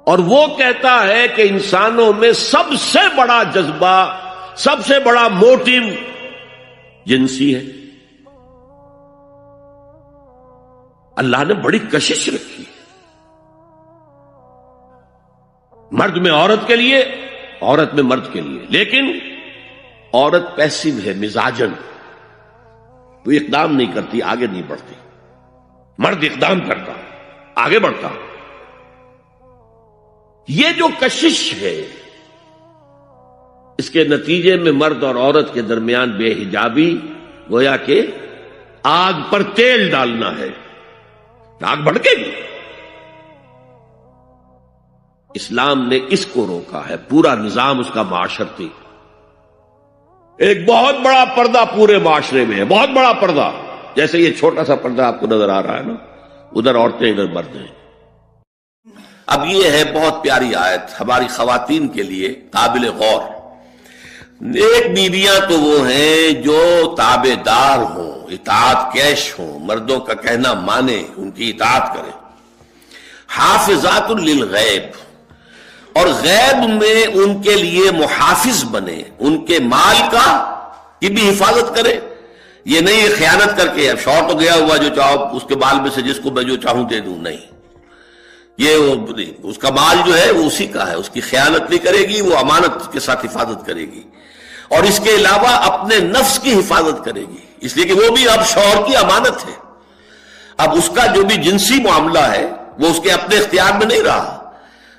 اور وہ کہتا ہے کہ انسانوں میں سب سے بڑا جذبہ، سب سے بڑا موٹیو جنسی ہے۔ اللہ نے بڑی کشش رکھی، مرد میں عورت کے لیے، عورت میں مرد کے لیے، لیکن عورت پیسیو ہے مزاجن، وہ اقدام نہیں کرتی، آگے نہیں بڑھتی، مرد اقدام کرتا، آگے بڑھتا۔ یہ جو کشش ہے، اس کے نتیجے میں مرد اور عورت کے درمیان بے حجابی گویا کہ آگ پر تیل ڈالنا ہے، آگ بھڑکے گی۔ اسلام نے اس کو روکا ہے، پورا نظام اس کا معاشرتی، ایک بہت بڑا پردہ پورے معاشرے میں ہے، بہت بڑا پردہ، جیسے یہ چھوٹا سا پردہ آپ کو نظر آ رہا ہے نا، ادھر عورتیں ادھر مرد ہیں۔ اب یہ ہے بہت پیاری آیت ہماری خواتین کے لیے قابل غور۔ نیک بیویاں تو وہ ہیں جو تابع دار ہوں، اطاعت کیش ہوں، مردوں کا کہنا مانے، ان کی اطاعت کریں۔ حافظات للغیب، اور غیب میں ان کے لیے محافظ بنے، ان کے مال کا کی بھی حفاظت کرے۔ یہ نہیں خیانت کر کے اب شوہر تو گیا ہوا، جو چاہو اس کے مال میں سے جس کو میں جو چاہوں دے دوں، نہیں، یہ اس کا مال جو ہے وہ اسی کا ہے، اس کی خیانت نہیں کرے گی، وہ امانت کے ساتھ حفاظت کرے گی، اور اس کے علاوہ اپنے نفس کی حفاظت کرے گی، اس لیے کہ وہ بھی اب شوہر کی امانت ہے۔ اب اس کا جو بھی جنسی معاملہ ہے وہ اس کے اپنے اختیار میں نہیں رہا،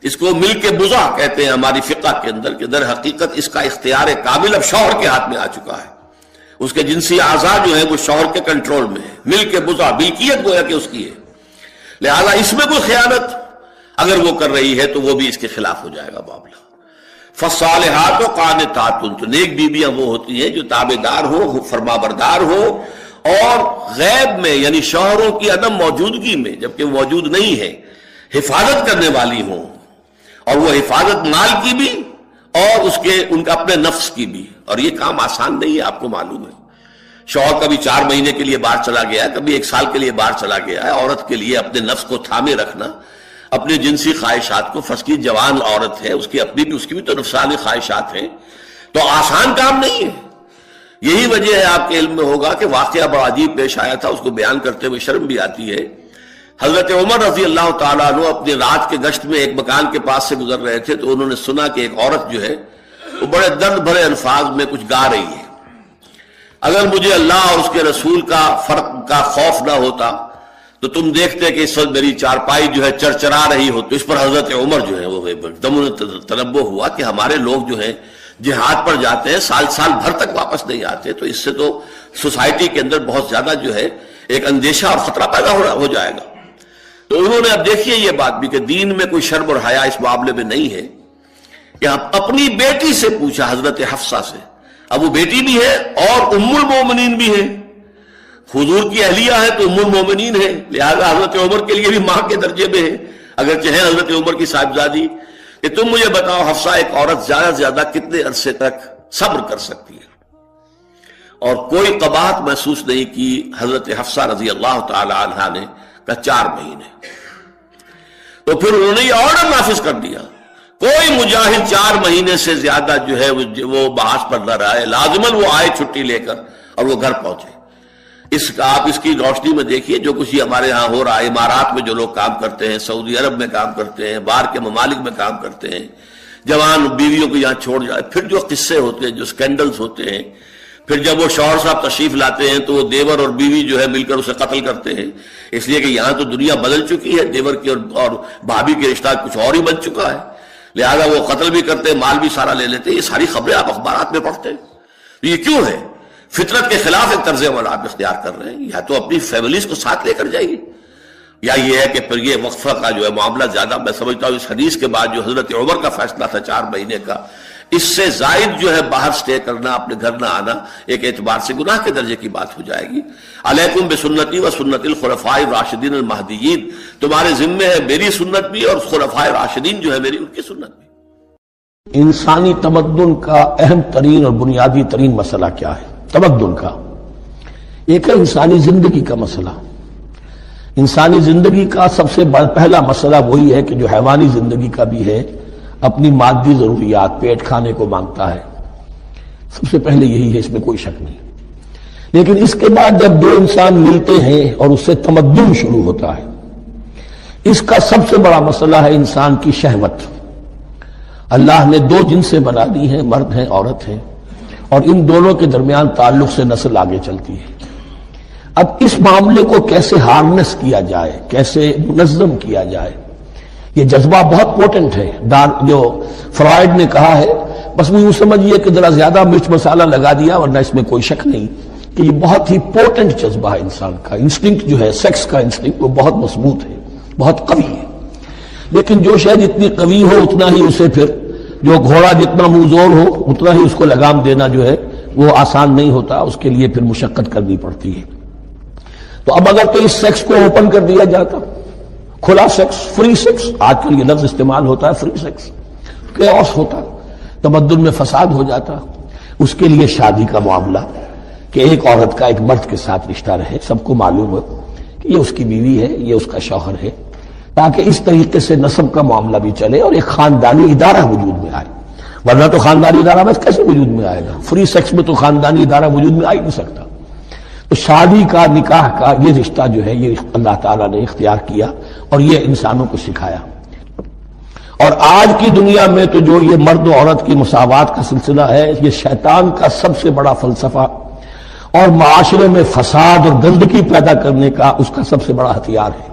اس کو مل کے بزا کہتے ہیں ہماری فقہ کے اندر، کہ در حقیقت اس کا اختیار کامل اب شوہر کے ہاتھ میں آ چکا ہے، اس کے جنسی اعضاء جو ہے وہ شوہر کے کنٹرول میں ہے، مل کے بزا، ملکیت گویا کہ اس کی ہے، لہذا اس میں کوئی خیانت اگر وہ کر رہی ہے تو وہ بھی اس کے خلاف ہو جائے گا معاملہ۔ فالصالحات قانتات، تو نیک بیویاں وہ ہوتی ہیں جو تابع دار ہو، فرما بردار ہو، اور غیب میں یعنی شوہروں کی عدم موجودگی میں جبکہ موجود نہیں ہے حفاظت کرنے والی ہوں، اور وہ حفاظت مال کی بھی اور ان کا اپنے نفس کی بھی، اور یہ کام آسان نہیں ہے، آپ کو معلوم ہے۔ شوہر کبھی 4 مہینے کے لیے باہر چلا گیا ہے، کبھی 1 سال کے لیے باہر چلا گیا ہے، عورت کے لیے اپنے نفس کو تھامے رکھنا، اپنے جنسی خواہشات کو، فرض کی جوان عورت ہے، اس کی بھی تو نفسانی خواہشات ہیں، تو آسان کام نہیں ہے۔ یہی وجہ ہے، آپ کے علم میں ہوگا کہ واقعہ بڑا عجیب پیش آیا تھا، اس کو بیان کرتے ہوئے شرم بھی آتی ہے۔ حضرت عمر رضی اللہ تعالیٰ عنہ اپنی رات کے گشت میں ایک مکان کے پاس سے گزر رہے تھے، تو انہوں نے سنا کہ ایک عورت جو ہے وہ بڑے درد بھرے الفاظ میں کچھ گا رہی ہے۔ اگر مجھے اللہ اور اس کے رسول کا فرق کا خوف نہ ہوتا تو تم دیکھتے کہ اس وقت میری چارپائی جو ہے چرچرا رہی ہو۔ تو اس پر حضرت عمر جو ہے وہ دم تنبہ ہوا کہ ہمارے لوگ جو ہیں جہاد پر جاتے ہیں، سال بھر تک واپس نہیں آتے، تو اس سے تو سوسائٹی کے اندر بہت زیادہ جو ہے ایک اندیشہ اور خطرہ پیدا ہو جائے گا۔ تو انہوں نے اب دیکھیے یہ بات بھی کہ دین میں کوئی شرم اور حیا اس معاملے میں نہیں ہے، کہ اپنی بیٹی سے پوچھا، حضرت حفصہ سے، اب وہ بیٹی بھی ہے اور ام المومنین بھی ہے، حضور کی اہلیہ ہے تو ام المومنین ہے، لہذا حضرت عمر کے لیے بھی ماں کے درجے میں ہے، اگرچہ ہے حضرت عمر کی صاحبزادی، کہ تم مجھے بتاؤ حفصہ، ایک عورت زیادہ سے زیادہ کتنے عرصے تک صبر کر سکتی ہے؟ اور کوئی قباحت محسوس نہیں کی حضرت حفصہ رضی اللہ تعالی عنہا نے، کہ 4 مہینے۔ تو پھر انہوں نے یہ آرڈر نافذ کر دیا، کوئی مجاہد 4 مہینے سے زیادہ جو ہے وہ بحث پر نہ رہے، لازماً وہ آئے چھٹی لے کر اور وہ گھر پہنچے۔ آپ اس کی روشنی میں دیکھیے جو کچھ ہمارے ہاں ہو رہا ہے، امارات میں جو لوگ کام کرتے ہیں، سعودی عرب میں کام کرتے ہیں، باہر کے ممالک میں کام کرتے ہیں، جوان بیویوں کو یہاں چھوڑ جائے، پھر جو قصے ہوتے ہیں، جو سکینڈلز ہوتے ہیں، پھر جب وہ شوہر صاحب تشریف لاتے ہیں تو وہ دیور اور بیوی جو ہے مل کر اسے قتل کرتے ہیں، اس لیے کہ یہاں تو دنیا بدل چکی ہے، دیور کی اور بھابھی کے رشتہ کچھ اور ہی بن چکا ہے، لہذا وہ قتل بھی کرتے ہیں، مال بھی سارا لے لیتے ہیں۔ یہ ساری خبریں آپ اخبارات میں پڑھتے ہیں۔ یہ کیوں ہے؟ فطرت کے خلاف ایک طرز عمل آپ اختیار کر رہے ہیں، یا تو اپنی فیملیز کو ساتھ لے کر جائیے، یا یہ ہے کہ پھر یہ وقفہ کا جو ہے معاملہ زیادہ، میں سمجھتا ہوں اس حدیث کے بعد جو حضرت عمر کا فیصلہ تھا 4 مہینے کا، اس سے زائد جو ہے باہر سٹے کرنا، اپنے گھر نہ آنا، ایک اعتبار سے گناہ کے درجے کی بات ہو جائے گی۔ علیکم بسنتی و سنت الخلفاء الراشدین المہدیین، تمہارے ذمے ہے میری سنت بھی اور خلفائے راشدین جو ہے میری ان کی سنت بھی۔ انسانی تمدن کا اہم ترین اور بنیادی ترین مسئلہ کیا ہے؟ تمدن کا ایک ہے انسانی زندگی کا مسئلہ۔ انسانی زندگی کا سب سے پہلا مسئلہ وہی ہے کہ جو حیوانی زندگی کا بھی ہے، اپنی مادی ضروریات، پیٹ کھانے کو مانگتا ہے، سب سے پہلے یہی ہے، اس میں کوئی شک نہیں۔ لیکن اس کے بعد جب دو انسان ملتے ہیں اور اس سے تمدن شروع ہوتا ہے، اس کا سب سے بڑا مسئلہ ہے انسان کی شہوت۔ اللہ نے دو جنسیں بنا دی ہیں، مرد ہیں، عورت ہیں، اور ان دونوں کے درمیان تعلق سے نسل آگے چلتی ہے۔ اب اس معاملے کو کیسے ہارنس کیا جائے، کیسے منظم کیا جائے، یہ جذبہ بہت پوٹنٹ ہے۔ جو فرائڈ نے کہا ہے، بس وہ یوں سمجھیے کہ ذرا زیادہ مرچ مسالہ لگا دیا، ورنہ اس میں کوئی شک نہیں کہ یہ بہت ہی پوٹنٹ جذبہ ہے انسان کا۔ انسٹنکٹ جو ہے، سیکس کا انسٹنکٹ، وہ بہت مضبوط ہے، بہت قوی ہے۔ لیکن جو شے جتنی قوی ہو اتنا ہی اسے پھر، جو گھوڑا جتنا منظور ہو اتنا ہی اس کو لگام دینا جو ہے وہ آسان نہیں ہوتا، اس کے لیے پھر مشقت کرنی پڑتی ہے۔ تو اب اگر تو اس سیکس کو اوپن کر دیا جاتا، کھلا سیکس، فری سیکس، آج کل یہ لفظ استعمال ہوتا ہے، فری سیکس، کیوس ہوتا، تمدن میں فساد ہو جاتا۔ اس کے لیے شادی کا معاملہ کہ ایک عورت کا ایک مرد کے ساتھ رشتہ رہے، سب کو معلوم ہو کہ یہ اس کی بیوی ہے، یہ اس کا شوہر ہے، تاکہ اس طریقے سے نسب کا معاملہ بھی چلے اور ایک خاندانی ادارہ وجود میں آئے۔ ورنہ تو خاندانی ادارہ بس کیسے وجود میں آئے گا؟ فری سیکس میں تو خاندانی ادارہ وجود میں آ ہی نہیں سکتا۔ تو شادی کا، نکاح کا یہ رشتہ جو ہے، یہ اللہ تعالیٰ نے اختیار کیا اور یہ انسانوں کو سکھایا۔ اور آج کی دنیا میں تو جو یہ مرد و عورت کی مساوات کا سلسلہ ہے، یہ شیطان کا سب سے بڑا فلسفہ اور معاشرے میں فساد اور گندگی پیدا کرنے کا اس کا سب سے بڑا ہتھیار ہے۔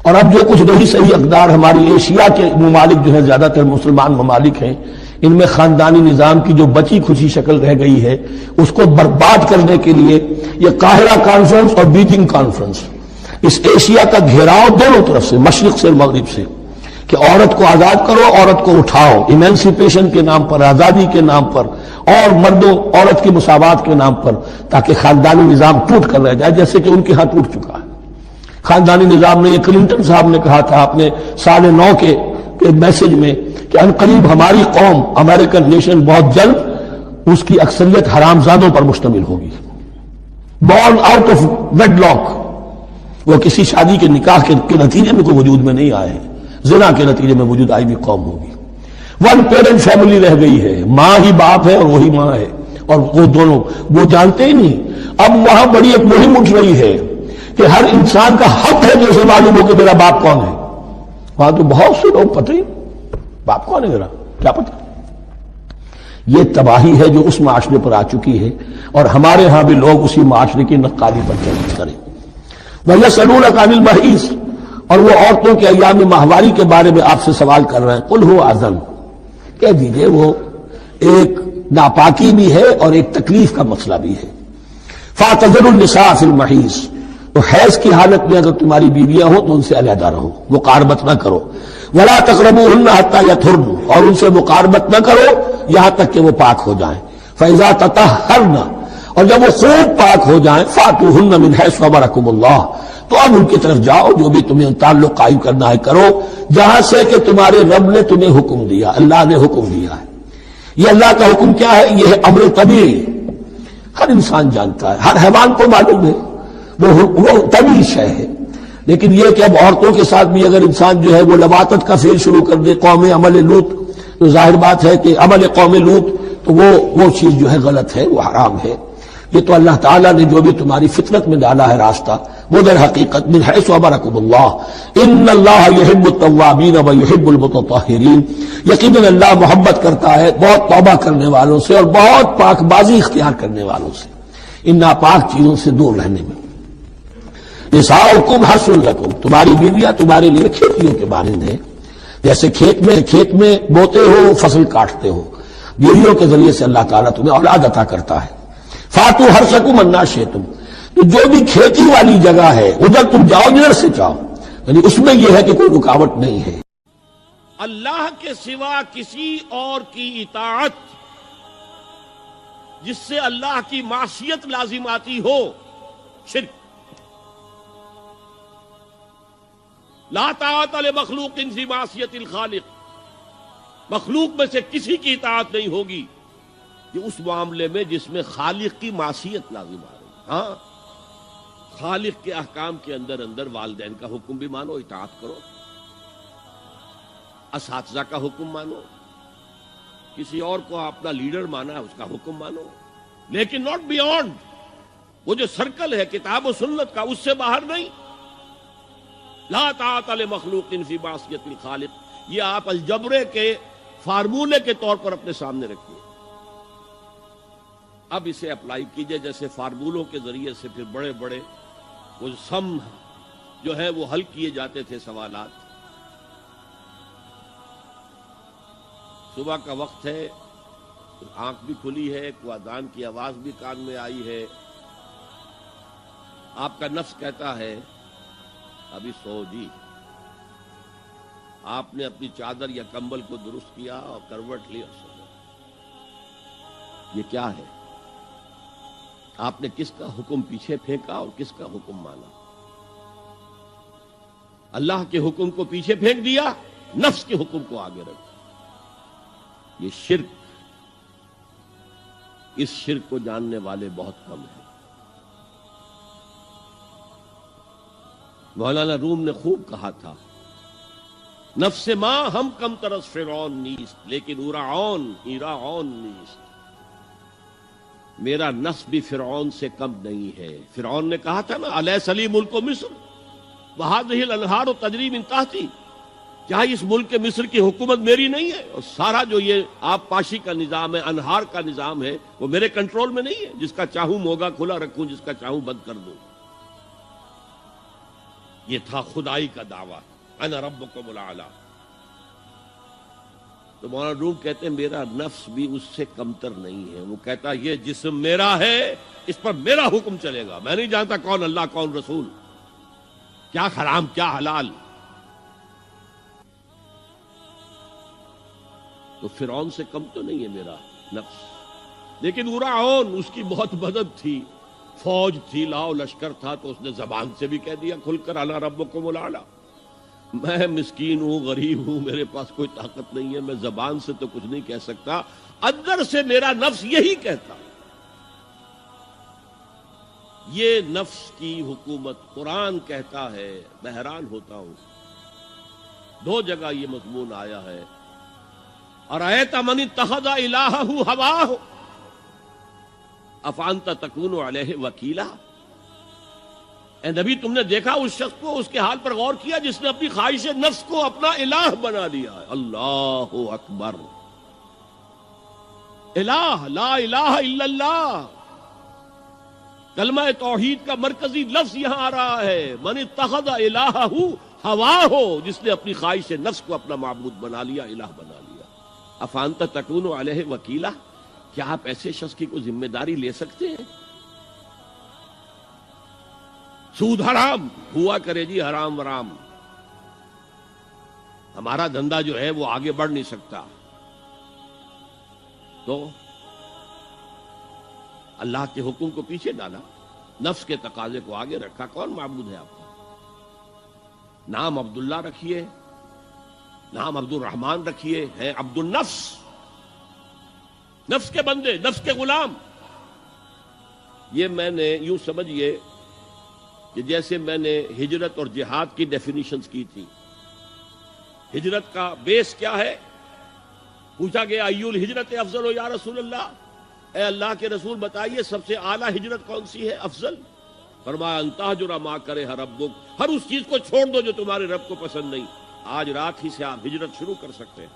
اور اب جو کچھ نہیں صحیح اقدار ہماری ایشیا کے ممالک جو ہیں، زیادہ تر مسلمان ممالک ہیں، ان میں خاندانی نظام کی جو بچی کھچی شکل رہ گئی ہے، اس کو برباد کرنے کے لیے یہ قاہرہ کانفرنس اور بیجنگ کانفرنس، اس ایشیا کا گھیراؤ دونوں طرف سے، مشرق سے مغرب سے، کہ عورت کو آزاد کرو، عورت کو اٹھاؤ، ایمینسیپیشن کے نام پر، آزادی کے نام پر، اور مرد و عورت کی مساوات کے نام پر، تاکہ خاندانی نظام ٹوٹ کر رہ جائے، جیسے کہ ان کے ہاں ٹوٹ چکا ہے خاندانی نظام نے۔ یہ کلنٹن صاحب نے کہا تھا اپنے 9.5 کے میسج میں کہ عنقریب ہماری قوم، امریکن نیشن، بہت جلد اس کی اکثریت حرامزادوں پر مشتمل ہوگی، born out of wedlock, وہ کسی شادی کے نکاح کے نتیجے میں کوئی وجود میں نہیں آئے ہیں، زنا کے نتیجے میں وجود آئی بھی قوم ہوگی۔ ون پیرنٹ فیملی رہ گئی ہے، ماں ہی باپ ہے اور وہی ماں ہے، اور وہ دونوں وہ جانتے ہی نہیں۔ اب وہاں بڑی ایک مہم اٹھ رہی ہے کہ ہر انسان کا حق ہے جو اسے معلوم ہو کہ میرا باپ کون ہے۔ وہاں تو بہت سے لوگ پتہ ہی باپ کون ہے میرا، کیا پتہ۔ یہ تباہی ہے جو اس معاشرے پر آ چکی ہے، اور ہمارے ہاں بھی لوگ اسی معاشرے کی نقالی پر چل کریں۔ وَيَسْأَلُونَكَ عَنِ الْمَحِيضِ، اور وہ عورتوں کے ایام ماہواری کے بارے میں آپ سے سوال کر رہے ہیں۔ قُلْ هُوَ أَذًى، کہہ دیجئے وہ ایک ناپاکی بھی ہے اور ایک تکلیف کا مسئلہ بھی ہے۔ فَاعْتَزِلُوا النِّسَاءَ فِي الْمَحِيضِ، تو حیض کی حالت میں اگر تمہاری بیویاں ہوں تو ان سے علیحدہ رہو، مقاربت نہ کرو۔ وَلَا تَقْرَبُوهُنَّ حَتَّى يَطْهُرْنَ، اور ان سے مقاربت نہ کرو یہاں تک کہ وہ پاک ہو جائیں۔ فَإِذَا تَطَهَّرْنَ، اور جب وہ خوب پاک ہو جائیں، فَأْتُوهُنَّ مِنْ حَيْثُ أَمَرَكُمُ اللَّهُ، تو اب ان کی طرف جاؤ، جو بھی تمہیں تعلق قائم کرنا ہے کرو، جہاں سے کہ تمہارے رب نے تمہیں حکم دیا، اللہ نے حکم دیا ہے۔ یہ اللہ کا حکم کیا ہے؟ یہ ہے امر طبیعی، ہر انسان جانتا ہے، ہر حیوان کو معلوم ہے، وہ طبیعی شے ہے۔ لیکن یہ کہ اب عورتوں کے ساتھ بھی اگر انسان جو ہے وہ لواطت کا فعل شروع کر دے، قوم عمل لوط، تو ظاہر بات ہے کہ عمل قوم لوط تو وہ چیز جو ہے غلط ہے، وہ حرام ہے۔ یہ تو اللہ تعالیٰ نے جو بھی تمہاری فطرت میں ڈالا ہے راستہ، وہ در حقیقت من حیث امرکم اللہ، ان اللہ یحب التوابین و یحب المتطہرین، یقیناً اللہ محبت کرتا ہے بہت توبہ کرنے والوں سے اور بہت پاک بازی اختیار کرنے والوں سے، ان ناپاک چیزوں سے دور رہنے میں۔ نساؤکم حرث لکم، تمہاری بیویاں تمہارے لیے کھیتیوں کے مانند ہیں، جیسے کھیت میں بوتے ہو، فصل کاٹتے ہو، بیویوں کے ذریعے سے اللہ تعالیٰ تمہیں اولاد عطا کرتا ہے۔ فاتو حرثکم انا شئتم، تو جو بھی کھیتی والی جگہ ہے ادھر تم جاؤ جدھر سے چاہو، یعنی اس میں یہ ہے کہ کوئی رکاوٹ نہیں ہے۔ اللہ کے سوا کسی اور کی اطاعت جس سے اللہ کی معصیت لازم آتی ہو، شرک۔ لا طاعت لمخلوق فی معصیت الخالق، مخلوق میں سے کسی کی اطاعت نہیں ہوگی یہ اس معاملے میں جس میں خالق کی معصیت لازم آ رہی۔ ہاں، خالق کے احکام کے اندر اندر والدین کا حکم بھی مانو، اطاعت کرو، اساتذہ کا حکم مانو، کسی اور کو اپنا لیڈر مانا ہے اس کا حکم مانو، لیکن ناٹ بیونڈ وہ جو سرکل ہے کتاب و سنت کا، اس سے باہر نہیں۔ لا طاعت لمخلوق فی معصیۃ الخالق، یہ آپ الجبرے کے فارمولے کے طور پر اپنے سامنے رکھیے، اب اسے اپلائی کیجئے۔ جیسے فارمولوں کے ذریعے سے پھر بڑے بڑے وہ سم جو ہے وہ حل کیے جاتے تھے سوالات۔ صبح کا وقت ہے، آنکھ بھی کھلی ہے، کوئی اذان کی آواز بھی کان میں آئی ہے، آپ کا نفس کہتا ہے ابھی سو جی، آپ نے اپنی چادر یا کمبل کو درست کیا اور کروٹ لی اور سو گئے۔ یہ کیا ہے؟ آپ نے کس کا حکم پیچھے پھینکا اور کس کا حکم مانا؟ اللہ کے حکم کو پیچھے پھینک دیا، نفس کے حکم کو آگے رکھا۔ یہ شرک، اس شرک کو جاننے والے بہت کم ہیں۔ مولانا روم نے خوب کہا تھا، نفس ماں ہم کم ترس فرعون نیست لیکن اورعون ایراعون نیست۔ میرا نفس بھی فرعون سے کم نہیں ہے۔ فرعون نے کہا تھا نا الیس لی ملک مصر وہذہ الانہار تجری من تحتی، کیا اس ملک مصر کی حکومت میری نہیں ہے؟ اور سارا جو یہ آب پاشی کا نظام ہے، انہار کا نظام ہے، وہ میرے کنٹرول میں نہیں ہے؟ جس کا چاہوں موگا کھلا رکھوں، جس کا چاہوں بند کر دوں۔ یہ تھا خدائی کا دعویٰ، انا ربکم الاعلی۔ تو مولانا روم کہتے ہیں میرا نفس بھی اس سے کمتر نہیں ہے۔ وہ کہتا یہ جسم میرا ہے، اس پر میرا حکم چلے گا، میں نہیں جانتا کون اللہ کون رسول، کیا حرام کیا حلال۔ تو فرعون سے کم تو نہیں ہے میرا نفس، لیکن اورعون اس کی بہت مدد تھی، فوج تھی، لاؤ لشکر تھا، تو اس نے زبان سے بھی کہہ دیا کھل کر انا ربکم الاعلی۔ میں مسکین ہوں، غریب ہوں، میرے پاس کوئی طاقت نہیں ہے، میں زبان سے تو کچھ نہیں کہہ سکتا، اندر سے میرا نفس یہی کہتا۔ یہ نفس کی حکومت قرآن کہتا ہے، میں حیران ہوتا ہوں، دو جگہ یہ مضمون آیا ہے، ارأیت من اتخذ الہہ ہواہ افانت تکون علیہ وکیلا۔ اے نبی تم نے دیکھا اس شخص کو، اس کے حال پر غور کیا جس نے اپنی خواہش نفس کو اپنا الہ بنا لیا ہے۔ اللہ اکبر، الہ لا الہ الا اللہ، کلمہ توحید کا مرکزی لفظ یہاں آ رہا ہے، من اتخذ الہہ ہواہ، جس نے اپنی خواہش نفس کو اپنا معبود بنا لیا، الہ بنا لیا۔ افانت تکون علیہ وکیلا، کیا آپ ایسے شخص کی کوئی ذمہ داری لے سکتے ہیں؟ سود حرام ہوا کرے جی، حرام ورام، ہمارا دھندا جو ہے وہ آگے بڑھ نہیں سکتا، تو اللہ کے حکم کو پیچھے ڈالا، نفس کے تقاضے کو آگے رکھا۔ کون معبود ہے آپ کا؟ نام عبداللہ رکھیے، نام عبد الرحمن رکھیے، ہے عبد النفس، نفس کے بندے، نفس کے غلام۔ یہ میں نے یوں سمجھیے کہ جیسے میں نے ہجرت اور جہاد کی ڈیفینیشنز کی تھی۔ ہجرت کا بیس کیا ہے؟ پوچھا گیا ایو الہجرت افضل یا رسول اللہ، اے اللہ کے رسول بتائیے سب سے اعلیٰ ہجرت کون سی ہے، افضل؟ فرمایا ان تہجر ما کرہ ربک، ہر اس چیز کو چھوڑ دو جو تمہارے رب کو پسند نہیں۔ آج رات ہی سے آپ ہجرت شروع کر سکتے ہیں۔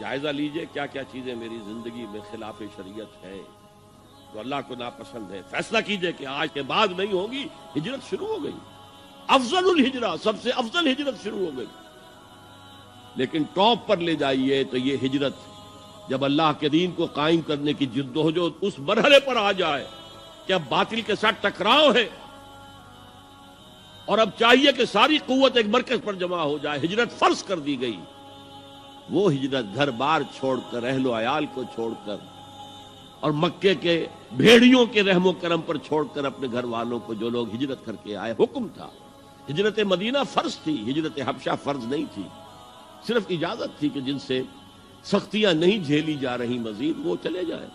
جائزہ لیجئے کیا کیا چیزیں میری زندگی میں خلاف شریعت ہے، تو اللہ کو ناپسند ہے، فیصلہ کیجئے کہ آج کے بعد نہیں ہوگی، ہجرت شروع ہو گئی، افضل الہجرہ، سب سے افضل ہجرت شروع ہو گئی۔ لیکن ٹاپ پر لے جائیے تو یہ ہجرت جب اللہ کے دین کو قائم کرنے کی جدوجہد اس مرحلے پر آ جائے کہ اب باطل کے ساتھ ٹکراؤ ہے اور اب چاہیے کہ ساری قوت ایک مرکز پر جمع ہو جائے، ہجرت فرض کر دی گئی، وہ ہجرت گھر بار چھوڑ کر، اہل و عیال کو چھوڑ کر، اور مکے کے بھیڑیوں کے رحم و کرم پر چھوڑ کر اپنے گھر والوں کو، جو لوگ ہجرت کر کے آئے۔ حکم تھا، ہجرت مدینہ فرض تھی، ہجرت حبشہ فرض نہیں تھی، صرف اجازت تھی کہ جن سے سختیاں نہیں جھیلی جا رہی مزید وہ چلے جائیں۔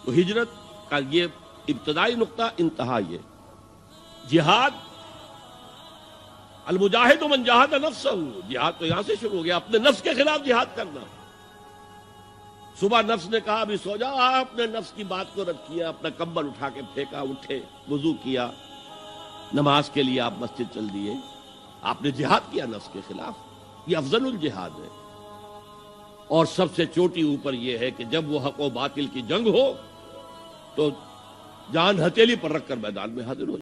تو ہجرت کا یہ ابتدائی نقطہ انتہا یہ جہاد المجاہد من جاہد نفسہ، جہاد تو یہاں سے شروع ہو گیا، اپنے نفس کے خلاف جہاد کرنا۔ صبح نفس نے کہا ابھی سو جاؤ، آپ نے نفس کی بات کو رد کیا، اپنا کمبل اٹھا کے پھینکا، اٹھے، وضو کیا، نماز کے لیے آپ مسجد چل دیے، آپ نے جہاد کیا نفس کے خلاف۔ یہ افضل الجہاد ہے، اور سب سے چوٹی اوپر یہ ہے کہ جب وہ حق و باطل کی جنگ ہو تو جان ہتھیلی پر رکھ کر میدان میں حاضر ہو